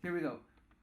Here we go.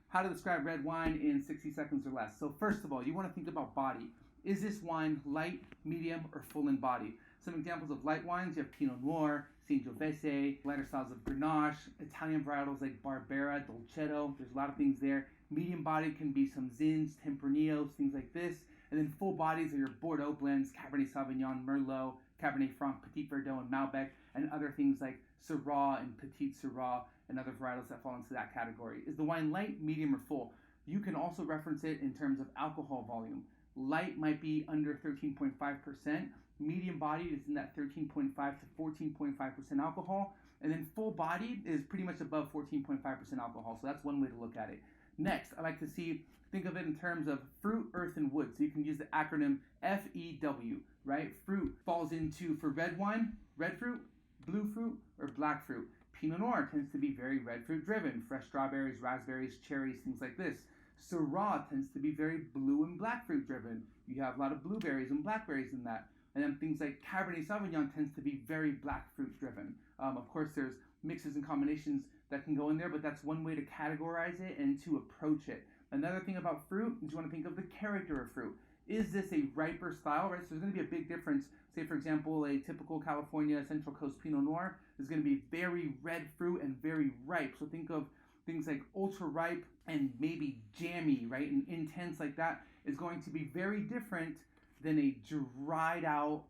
How to describe red wine in 60 seconds or less. So first of all, you want to think about body. Is this wine light, medium, or full in body? Some examples of light wines, you have Pinot Noir, Sangiovese, lighter styles of Grenache, Italian varietals like Barbera, Dolcetto. There's a lot of things there. Medium body can be some Zins, Tempranos, things like this. And then full bodies are your Bordeaux blends, Cabernet Sauvignon, Merlot, Cabernet Franc, Petit Verdot, and Malbec, and other things like Syrah and Petit Syrah and other varietals that fall into that category. Is the wine light, medium, or full? You can also reference it in terms of alcohol volume. Light might be under 13.5%. Medium bodied is in that 13.5 to 14.5% alcohol. And then full bodied is pretty much above 14.5% alcohol. So that's one way to look at it. Next, I like to think of it in terms of fruit, earth, and wood. So you can use the acronym FEW, right? Fruit falls into, for red wine, red fruit, blue fruit, or black fruit. Pinot Noir tends to be very red fruit driven. Fresh strawberries, raspberries, cherries, things like this. Syrah tends to be very blue and black fruit driven. You have a lot of blueberries and blackberries in that. And then things like Cabernet Sauvignon tends to be very black fruit driven. Of course, there's mixes and combinations that can go in there, but that's one way to categorize it and to approach it. Another thing about fruit is you want to think of the character of fruit. Is this a riper style, right? So there's going to be a big difference. Say, for example, a typical California Central Coast Pinot Noir is going to be very red fruit and very ripe. So think of things like ultra ripe and maybe jammy, right? And intense like that is going to be very different than a dried out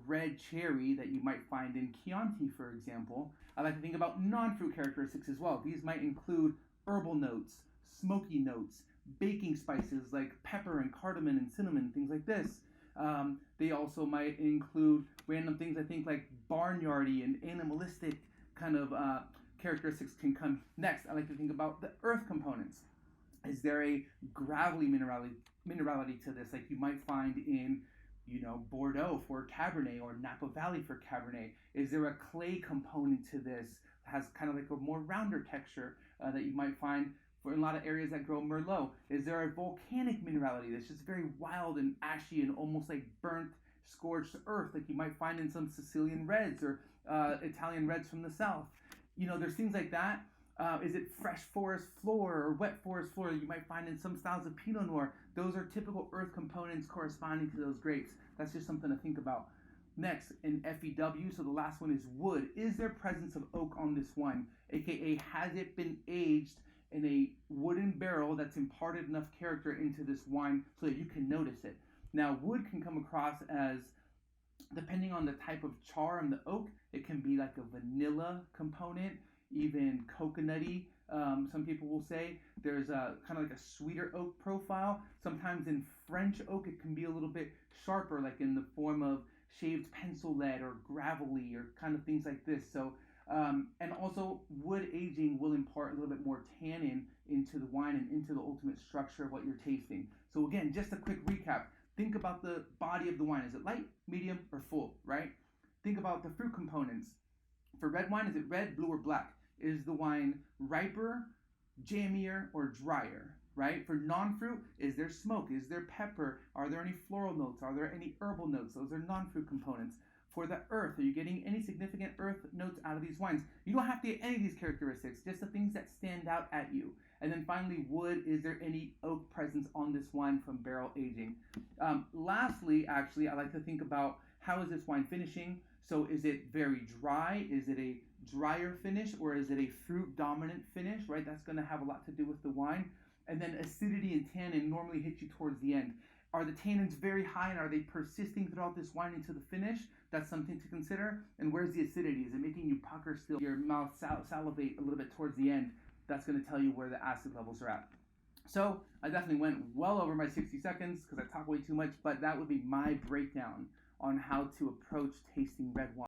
red cherry that you might find in Chianti, for example. I like to think about non-fruit characteristics as well. These might include herbal notes, smoky notes, baking spices like pepper and cardamom and cinnamon, things like this. They also might include random things I think like barnyardy and animalistic kind of characteristics can come next. I like to think about the earth components. Is there a gravelly minerality to this, like you might find in, Bordeaux for Cabernet or Napa Valley for Cabernet? Is there a clay component to this that has kind of like a more rounder texture that you might find for in a lot of areas that grow Merlot? Is there a volcanic minerality that's just very wild and ashy and almost like burnt, scorched earth, like you might find in some Sicilian reds or Italian reds from the south? There's things like that. Is it fresh forest floor or wet forest floor that you might find in some styles of Pinot Noir? Those are typical earth components corresponding to those grapes. That's just something to think about. Next, in FEW, so the last one is wood. Is there presence of oak on this wine? AKA, has it been aged in a wooden barrel that's imparted enough character into this wine so that you can notice it? Now, wood can come across as, depending on the type of char and the oak, it can be like a vanilla component, even coconutty. Some people will say there's a kind of like a sweeter oak profile. Sometimes in French oak, it can be a little bit sharper, like in the form of shaved pencil lead or gravelly or kind of things like this. So, and also wood aging will impart a little bit more tannin into the wine and into the ultimate structure of what you're tasting. So again, just a quick recap. Think about the body of the wine. Is it light, medium, or full, right? Think about the fruit components. For red wine, is it red, blue, or black? Is the wine riper, jammier, or drier, right? For non-fruit, is there smoke? Is there pepper? Are there any floral notes? Are there any herbal notes? Those are non-fruit components. For the earth, are you getting any significant earth notes out of these wines? You don't have to get any of these characteristics, just the things that stand out at you. And then finally, wood, is there any oak presence on this wine from barrel aging? Lastly, actually, I like to think about how is this wine finishing? So is it very dry? Is it a drier finish or is it a fruit dominant finish, right? That's going to have a lot to do with the wine. And then acidity and tannin normally hit you towards the end. Are the tannins very high and are they persisting throughout this wine into the finish? That's something to consider. And where's the acidity? Is it making you pucker still, your mouth salivate a little bit towards the end? That's going to tell you where the acid levels are at. So I definitely went well over my 60 seconds because I talk way too much, but that would be my breakdown on how to approach tasting red wine.